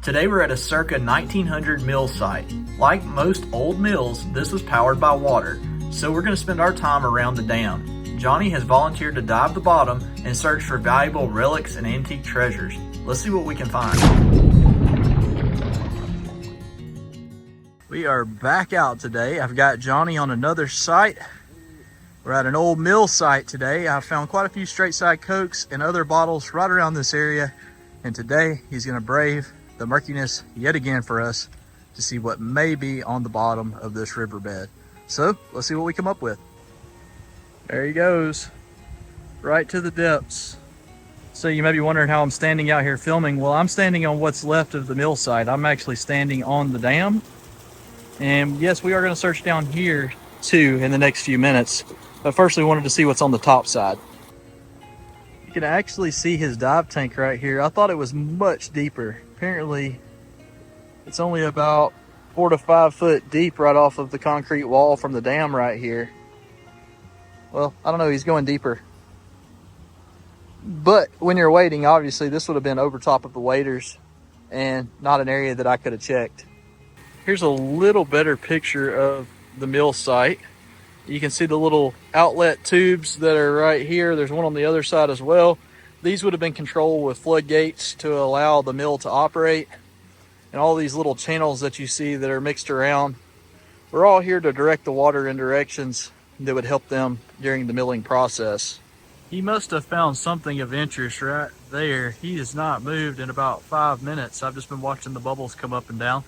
Today we're at a circa 1900 mill site. Like most old mills, this was powered by water, so we're going to spend our time around the dam. Johnny has volunteered to dive the bottom and search for valuable relics and antique treasures. Let's see what we can find. We are back out today. I've got Johnny on another site. We're at an old mill site today. I found quite a few straight side cokes and other bottles right around this area. And today he's going to brave the murkiness yet again for us to see what may be on the bottom of this riverbed. So let's see what we come up with. There he goes, right to the depths. So you may be wondering how I'm standing out here filming. Well, I'm standing on what's left of the mill site. I'm actually standing on the dam. And yes, we are going to search down here too in the next few minutes. But first we wanted to see what's on the top side. You can actually see his dive tank right here. I thought it was much deeper. Apparently it's only about 4 to 5 foot deep right off of the concrete wall from the dam right here. Well, I don't know, he's going deeper. But when you're wading, obviously this would have been over top of the waders and not an area that I could have checked. Here's a little better picture of the mill site. You can see the little outlet tubes that are right here. There's one on the other side as well. These would have been controlled with floodgates to allow the mill to operate. And all these little channels that you see that are mixed around, we're all here to direct the water in directions that would help them during the milling process. He must have found something of interest right there. He has not moved in about 5 minutes. I've just been watching the bubbles come up and down.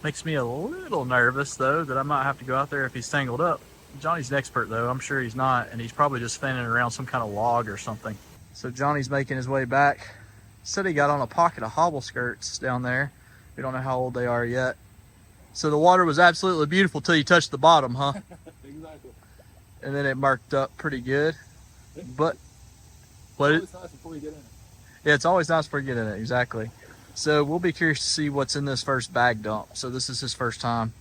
Makes me a little nervous though that I might have to go out there if he's tangled up. Johnny's an expert though, I'm sure he's not, and he's probably just fanning around some kind of log or something. So Johnny's making his way back. Said he got on a pocket of hobble skirts down there. We don't know how old they are yet. So the water was absolutely beautiful till you touched the bottom, huh? Exactly. And then it marked up pretty good. But what? It's always nice before you get in it. Yeah, it's always nice before you get in it, exactly. So we'll be curious to see what's in this first bag dump. So this is his first time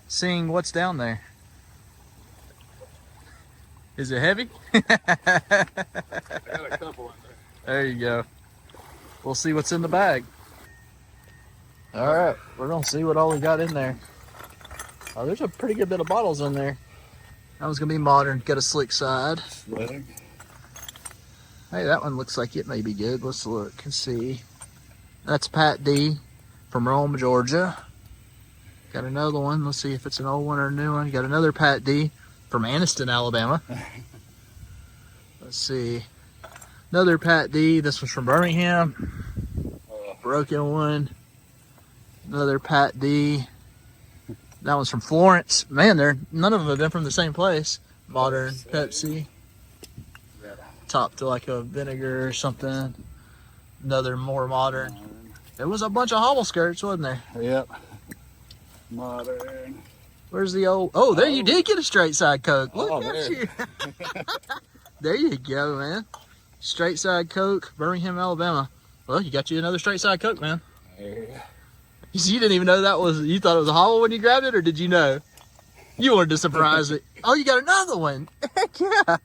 seeing what's down there. Is it heavy? I got a couple in there. There you go. We'll see what's in the bag. All right, we're gonna see what all we got in there. Oh, there's a pretty good bit of bottles in there. That one's gonna be modern, got a slick side. Leg. Hey, that one looks like it may be good. Let's look and see. That's Pat D from Rome, Georgia. Got another one. Let's see if it's an old one or a new one. Got another Pat D from Anniston, Alabama. Let's see. Another Pat D. This one's from Birmingham. Broken one. Another Pat D. That one's from Florence. Man, none of them have been from the same place. Modern Pepsi. Topped to like a vinegar or something. Another more modern. There was a bunch of hobble skirts, wasn't there? Yep. Modern. Where's the old? Oh, there you did get a straight side Coke. Look at there. you. There you go, man. Straight side Coke, Birmingham, Alabama. Well, you got you another straight side Coke, man. Yeah. You didn't even know that was, you thought it was a hobble when you grabbed it, or did you know? You wanted to surprise it. Oh, you got another one. Heck yeah.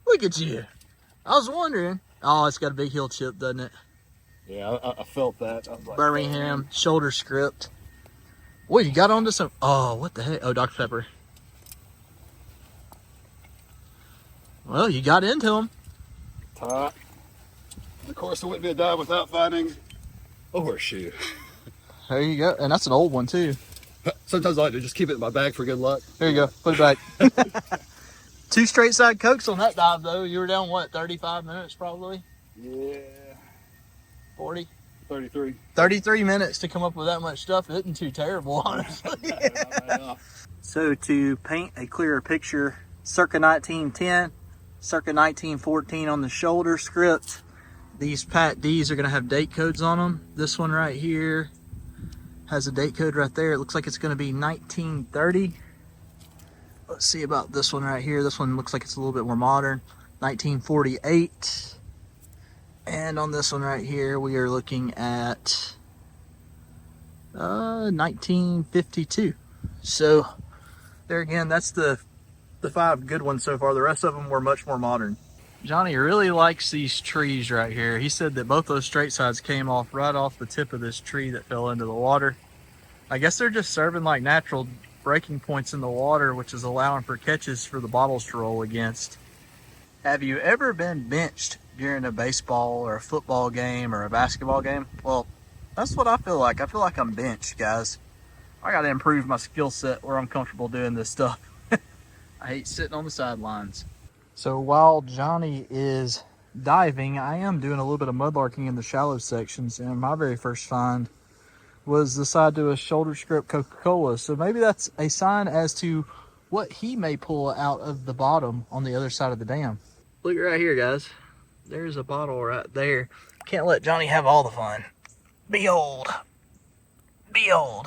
Look at you. I was wondering. Oh, it's got a big heel chip, doesn't it? Yeah, I felt that. I was like, Birmingham, shoulder script. Boy, you got onto some, oh, what the heck? Oh, Dr. Pepper. Well, you got into them. top. And of course, it wouldn't be a dive without finding a horseshoe. There you go. And that's an old one, too. Sometimes I like to just keep it in my bag for good luck. There you go. Put it back. 2 straight side Cokes on that dive, though. You were down, what, 35 minutes probably? Yeah. 40? 33. 33 minutes to come up with that much stuff isn't too terrible, honestly. So to paint a clearer picture, circa 1910, circa 1914 on the shoulder script. These Pat D's are going to have date codes on them. This one right here has a date code right there. It looks like it's going to be 1930. Let's see about this one right here. This one looks like it's a little bit more modern. 1948. And on this one right here, we are looking at 1952. So there again, that's the 5 good ones so far. The rest of them were much more modern. Johnny really likes these trees right here. He said that both those straight sides came off right off the tip of this tree that fell into the water. I guess they're just serving like natural breaking points in the water, which is allowing for catches for the bottles to roll against. Have you ever been benched during a baseball or a football game or a basketball game? Well, that's what I feel like. I feel like I'm benched, guys. I got to improve my skill set where I'm comfortable doing this stuff. I hate sitting on the sidelines. So while Johnny is diving, I am doing a little bit of mudlarking in the shallow sections, and my very first find was the side to a shoulder strip Coca-Cola. So maybe that's a sign as to what he may pull out of the bottom on the other side of the dam. Look right here, guys. There's a bottle right there. Can't let Johnny have all the fun. Behold. Behold.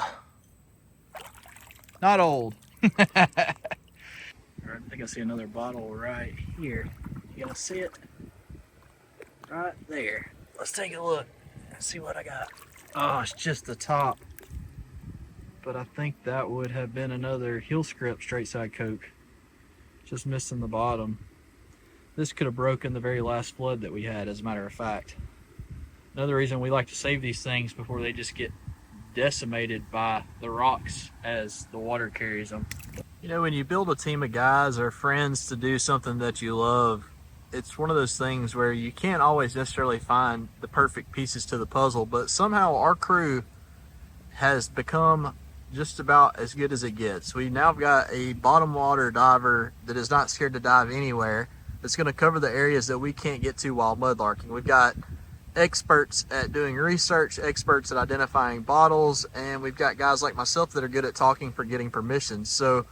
Not old. I think I see another bottle right here. You gonna see it? Right there. Let's take a look and see what I got. Oh, it's just the top. But I think that would have been another heel script straight side Coke. Just missing the bottom. This could have broken the very last flood that we had, as a matter of fact. Another reason we like to save these things before they just get decimated by the rocks as the water carries them. You know, when you build a team of guys or friends to do something that you love, it's one of those things where you can't always necessarily find the perfect pieces to the puzzle, but somehow our crew has become just about as good as it gets. We now got a bottom water diver that is not scared to dive anywhere, that's going to cover the areas that we can't get to while mudlarking. We've got experts at doing research, experts at identifying bottles, and we've got guys like myself that are good at talking for getting permission. So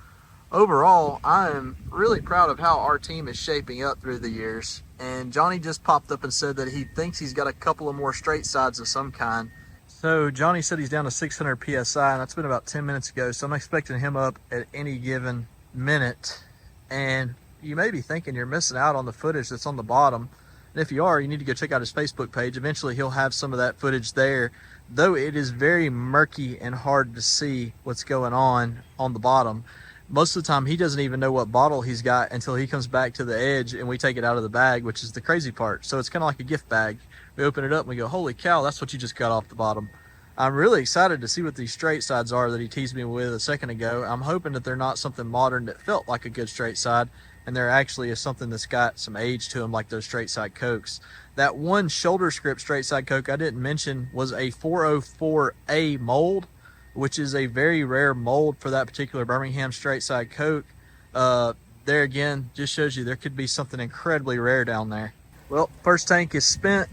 overall, I am really proud of how our team is shaping up through the years. And Johnny just popped up and said that he thinks he's got a couple of more straight sides of some kind. So Johnny said he's down to 600 PSI, and that's been about 10 minutes ago. So I'm expecting him up at any given minute. And you may be thinking you're missing out on the footage that's on the bottom. And if you are, you need to go check out his Facebook page. Eventually he'll have some of that footage there, though it is very murky and hard to see what's going on the bottom. Most of the time he doesn't even know what bottle he's got until he comes back to the edge and we take it out of the bag, which is the crazy part. So it's kind of like a gift bag. We open it up and we go, holy cow, that's what you just got off the bottom. I'm really excited to see what these straight sides are that he teased me with a second ago. I'm hoping that they're not something modern that felt like a good straight side, and there actually is something that's got some age to them, like those straight side Cokes. That one shoulder script straight side Coke I didn't mention was a 404A mold, which is a very rare mold for that particular Birmingham straight side Coke. There again, just shows you there could be something incredibly rare down there. Well, first tank is spent.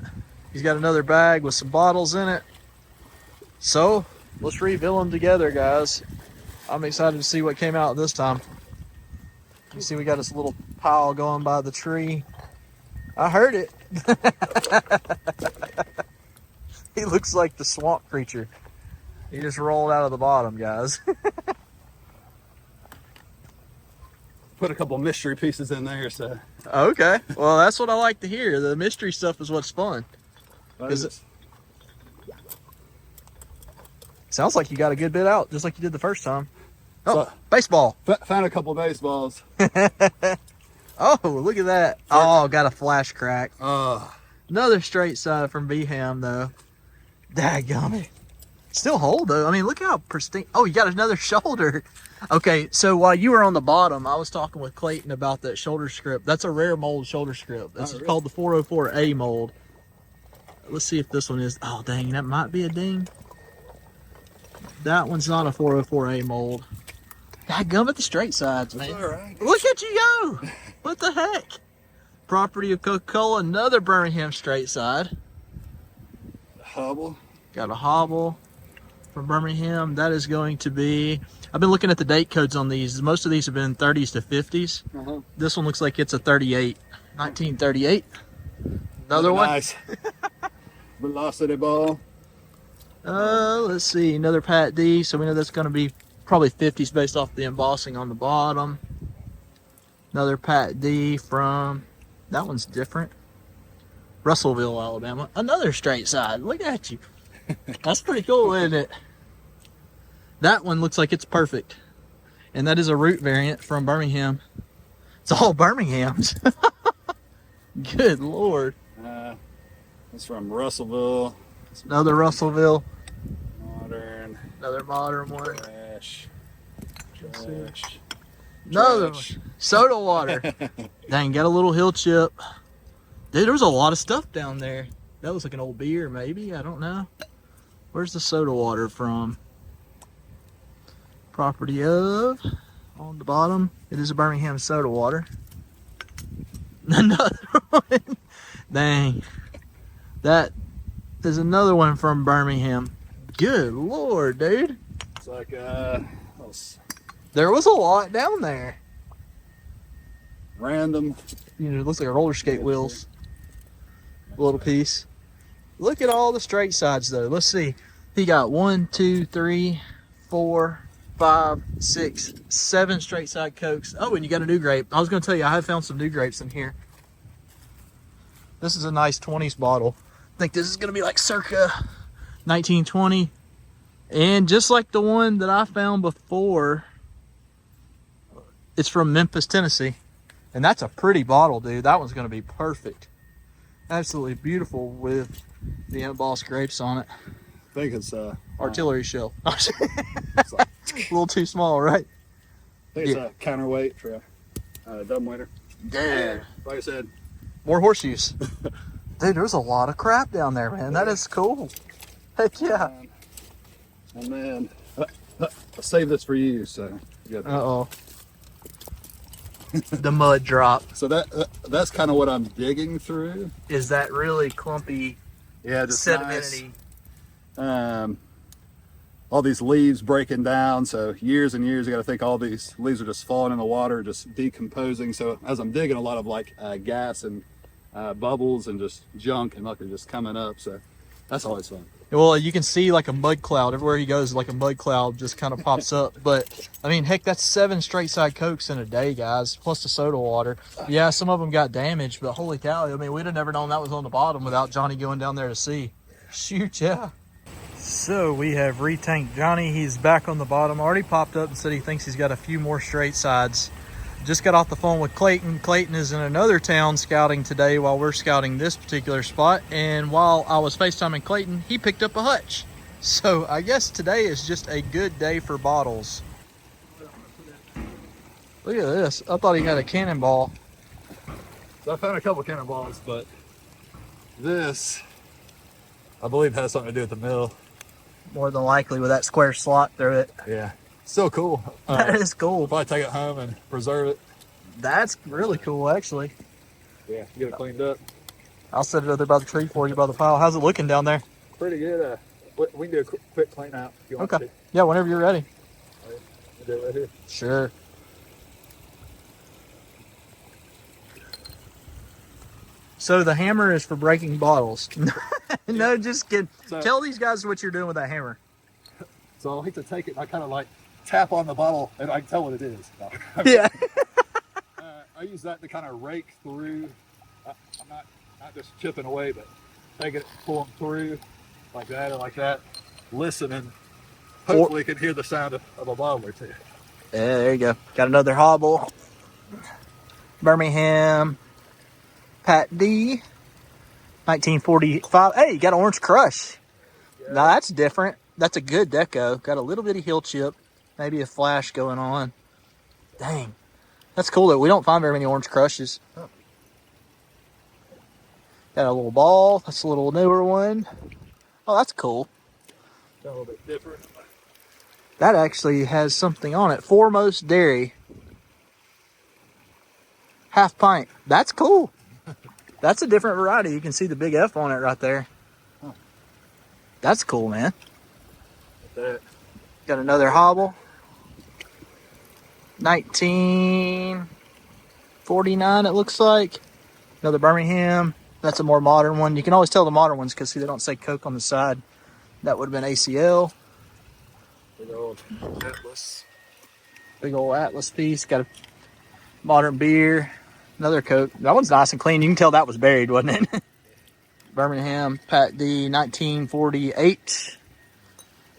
He's got another bag with some bottles in it. So let's refill them together, guys. I'm excited to see what came out this time. You see we got this little pile going by the tree. I heard it. He looks like the swamp creature. He just rolled out of the bottom, guys. Put a couple mystery pieces in there, so. Okay, well that's what I like to hear. The mystery stuff is what's fun. Sounds like you got a good bit out, just like you did the first time. Oh, so, baseball. Found a couple baseballs. Oh, look at that. Oh, got a flash crack. Another straight side from Beham, though. Dadgummit. Still hold, though. I mean, look how pristine. Oh, you got another shoulder. Okay, so while you were on the bottom, I was talking with Clayton about that shoulder script. That's a rare mold shoulder script. This is called the 404A mold. Let's see if this one is. Oh, dang, that might be a ding. That one's not a 404A mold. Dadgummit, the straight sides, man. That's all right. Look at you go. What the heck? Property of Coca-Cola, another Birmingham straight side. Hobble. Got a hobble from Birmingham. That is going to be, I've been looking at the date codes on these. Most of these have been 30s to 50s. This one looks like it's a 38. 1938. Another one. Nice. Velocity ball. Let's see, another Pat D. So we know that's going to be probably 50s based off the embossing on the bottom. Another Pat D from, that one's different. Russellville, Alabama. Another straight side. Look at you. That's pretty cool, isn't it? That one looks like it's perfect. And that is a root variant from Birmingham. It's all Birminghams. Good Lord. It's from Russellville. Another Russellville. Modern. Another modern one. Trash. Another one. Soda water. Dang, got a little hill chip. Dude, there was a lot of stuff down there. That was like an old beer, maybe. I don't know. Where's the soda water from? Property of. On the bottom, it is a Birmingham soda water. Another one. Dang. That is another one from Birmingham. Good Lord, dude. It's like, there was a lot down there. random. You know, it looks like roller skate wheels. A little piece. Look at all the straight sides, though. Let's see. He got 1, 2, 3, 4, 5, 6, 7 straight side Cokes. Oh, and you got a new grape. I was going to tell you, I have found some new grapes in here. This is a nice 20s bottle. I think this is going to be like circa 1920. And just like the one that I found before, it's from Memphis, Tennessee. And that's a pretty bottle, dude. That one's going to be perfect. Absolutely beautiful with the embossed grapes on it. I think it's Artillery shell. it's A little too small, right? I think it's a counterweight for a dumbwaiter. Dude. Like I said, More horseshoes. Dude, there's a lot of crap down there, man. That is cool. Heck yeah. And then I saved this for you, so you got Uh-oh. The mud drop. So that's kind of what I'm digging through. Is that really clumpy, Yeah, just sedimentary? nice. All these leaves breaking down. So years and years, you got to think all these leaves are just falling in the water, just decomposing. So as I'm digging, a lot of like gas and bubbles and just junk and nothing just coming up. So that's always fun. Well, you can see like a mud cloud everywhere he goes. Like a mud cloud just kind of pops up. But I mean, heck, that's 7 straight side Cokes in a day, guys. Plus the soda water. Yeah, some of them got damaged, but holy cow! I mean, we'd have never known that was on the bottom without Johnny going down there to see. Shoot, yeah. So we have retanked Johnny. He's back on the bottom. Already popped up and said he thinks he's got a few more straight sides. Just got off the phone with Clayton. Clayton is in another town scouting today while we're scouting this particular spot. And while I was FaceTiming Clayton, he picked up a hutch. So I guess today is just a good day for bottles. Look at this. I thought he had a cannonball. So I found a couple cannonballs, but this, I believe, has something to do with the mill. More than likely with that square slot through it. Yeah, so cool. That is cool. We'll probably take it home and preserve it. That's really cool, actually. Yeah, get it cleaned up. I'll set it over there by the tree for you, by the pile. How's it looking down there? Pretty good. We can do a quick clean out if you want Okay. to. Yeah, whenever you're ready. We'll do it right here. Sure. So the hammer is for breaking bottles. No, just kidding. So- Tell these guys what you're doing with that hammer. So I like to take it and I kind of like tap on the bottle and I can tell what it is. No. Yeah. I use that to kind of rake through. I'm not just chipping away, but take it, pull them through like that or like that. Listen and hopefully you can hear the sound of a bottle or two. Yeah, there you go. Got another hobble. Birmingham Pat D. 1945. Hey, you got an Orange Crush. Yeah. Now that's different. That's a good deco. Got a little bitty heel chip. Maybe a flash going on. Dang. That's cool though. We don't find very many Orange Crushes. Huh. Got a little ball. That's a little newer one. Oh, that's cool. A little bit different. That actually has something on it. Foremost Dairy. Half pint. That's cool. That's a different variety. You can see the big F on it right there. Huh. That's cool, man. That. Got another hobble. 1949, it looks like. Another Birmingham. That's a more modern one. You can always tell the modern ones because, see, they don't say Coke on the side. That would have been ACL. Big old Atlas. Big old Atlas piece. Got a modern beer. Another Coke. That one's nice and clean. You can tell that was buried, wasn't it? Birmingham Pat D, 1948.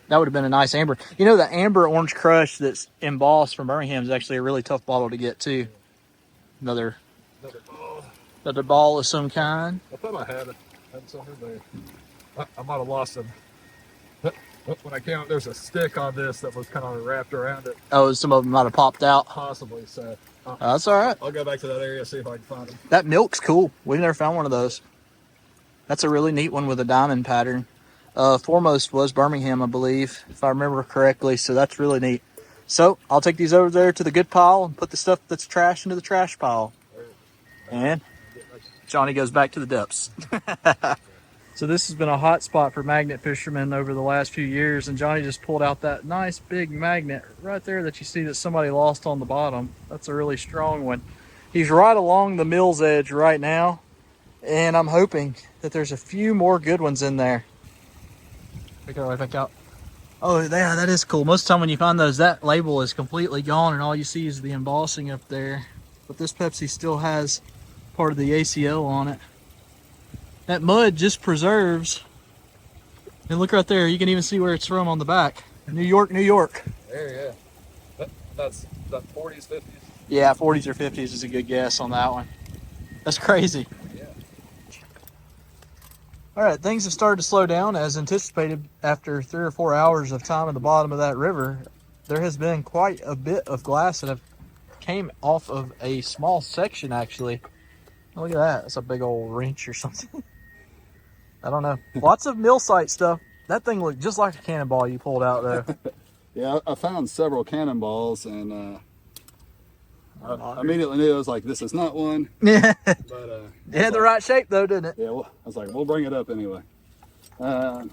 That would have been a nice amber. You know, the amber Orange Crush that's embossed from Birmingham is actually a really tough bottle to get, too. Another Another ball. Another ball of some kind. I thought I had some in there. I might have lost them. When I count, there's a stick on this that was kind of wrapped around it. Oh, some of them might have popped out. Possibly, so. That's all right. I'll go back to that area, see if I can find them. That milk's cool. We've never found one of those. That's a really neat one with a diamond pattern. Foremost was Birmingham, I believe, if I remember correctly. So that's really neat. So I'll take these over there to the good pile and put the stuff that's trash into the trash pile. And Johnny goes back to the depths. So this has been a hot spot for magnet fishermen over the last few years, and Johnny just pulled out that nice big magnet right there that you see that somebody lost on the bottom. That's a really strong one. He's right along the mill's edge right now, and I'm hoping that there's a few more good ones in there. Pick it right back out. Oh yeah, that is cool. Most of the time when you find those, that label is completely gone and all you see is the embossing up there. But this Pepsi still has part of the ACL on it. That mud just preserves. And look right there, you can even see where it's from on the back. New York, New York. There, yeah. That's 40s, 50s. Yeah, 40s or 50s is a good guess on that one. That's crazy. Yeah. All right, things have started to slow down as anticipated. After 3 or 4 hours of time at the bottom of that river, there has been quite a bit of glass that have came off of a small section actually. Look at that, that's a big old wrench or something. I don't know. Lots of mill site stuff. That thing looked just like a cannonball you pulled out though. Yeah, I found several cannonballs, and I immediately knew I was like, this is not one. Yeah. But it had the right shape though, didn't it? Yeah, well, I was like, we'll bring it up anyway. Yeah.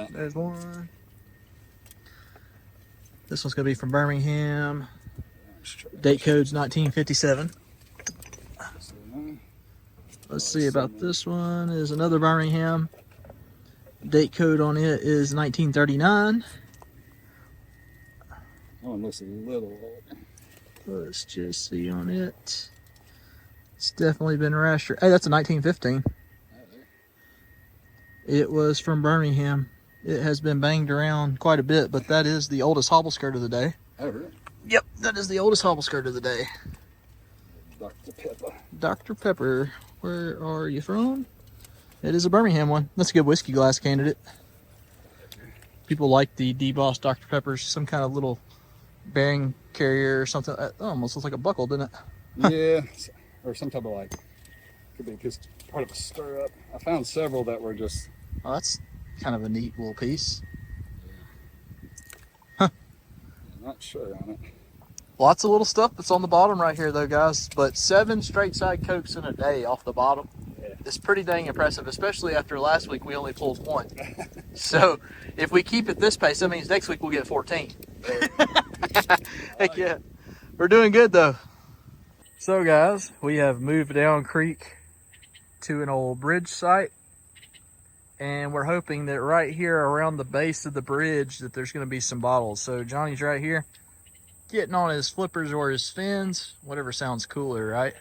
There's one. This one's gonna be from Birmingham. Date code's 1957. Let's see about this one. Is another Birmingham. Date code on it is 1939. That one looks a little old. Let's just see on it. It's definitely been rastered. Hey, that's a 1915. It was from Birmingham. It has been banged around quite a bit, but that is the oldest hobble skirt of the day. Oh, really? Yep, that is the oldest hobble skirt of the day. Dr. Pepper. Dr. Pepper. Where are you from? It is a Birmingham one. That's a good whiskey glass candidate. People like the debossed Dr. Peppers. Some kind of little bearing carrier or something. That almost looks like a buckle, didn't it? Yeah, or some type of like, could be just part of a stirrup. I found several that were just. Oh, that's kind of a neat little piece. Huh. I'm not sure on it. Lots of little stuff that's on the bottom right here though, guys. But 7 straight side cokes in a day off the bottom. Yeah. It's pretty dang impressive, especially after last week we only pulled 1. So if we keep at this pace, that means next week we'll get 14. Heck yeah. We're doing good though. So guys, we have moved down creek to an old bridge site. And we're hoping that right here around the base of the bridge that there's going to be some bottles. So Johnny's right here, getting on his flippers or his fins, whatever sounds cooler, right?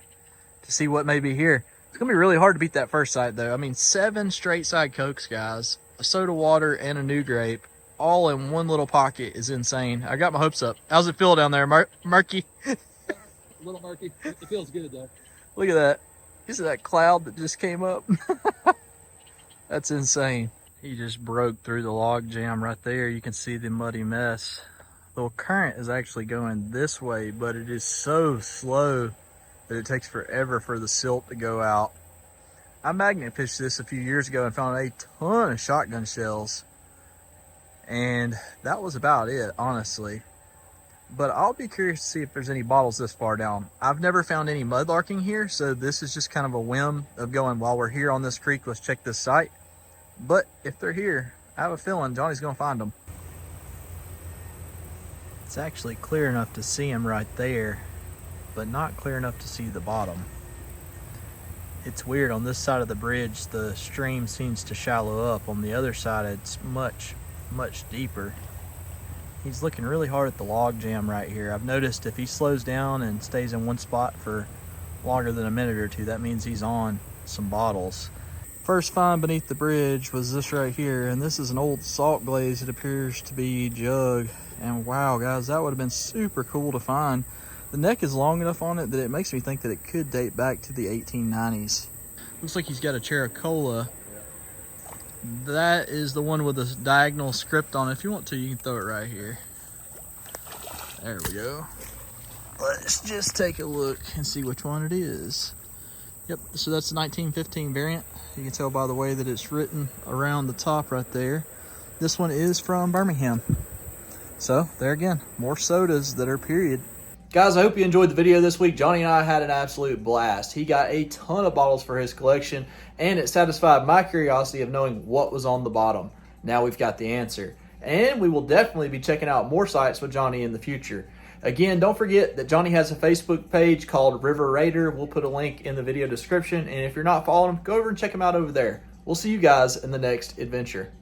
To see what may be here. It's gonna be really hard to beat that first side though. I mean, 7 straight side cokes, guys, a soda water and a new grape, all in one little pocket is insane. I got my hopes up. How's it feel down there, Murky? A little murky. It feels good though. Look at that. You see that cloud that just came up? That's insane. He just broke through the log jam right there. You can see the muddy mess. The current is actually going this way, but it is so slow that it takes forever for the silt to go out. I magnet fished this a few years ago and found a ton of shotgun shells. And that was about it, honestly. But I'll be curious to see if there's any bottles this far down. I've never found any mudlarking here, so this is just kind of a whim of going, while we're here on this creek, let's check this site. But if they're here, I have a feeling Johnny's gonna find them. It's actually clear enough to see him right there, but not clear enough to see the bottom. It's weird, on this side of the bridge, the stream seems to shallow up. On the other side, it's much, much deeper. He's looking really hard at the log jam right here. I've noticed if he slows down and stays in one spot for longer than a minute or two, that means he's on some bottles. First find beneath the bridge was this right here, and this is an old salt glaze. It appears to be jug, and wow guys, that would have been super cool to find. The neck is long enough on it that it makes me think that it could date back to the 1890s. Looks like he's got a Chericola. That is the one with the diagonal script on it. If you want to, you can throw it right here. There we go. Let's just take a look and see which one it is. Yep, so that's the 1915 variant. You can tell by the way that it's written around the top right there. This one is from Birmingham. So there again, more sodas that are period. Guys, I hope you enjoyed the video this week. Johnny and I had an absolute blast. He got a ton of bottles for his collection, and it satisfied my curiosity of knowing what was on the bottom. Now we've got the answer. And we will definitely be checking out more sites with Johnny in the future. Again, don't forget that Johnny has a Facebook page called River Raider. We'll put a link in the video description, and if you're not following him, go over and check him out over there. We'll see you guys in the next adventure.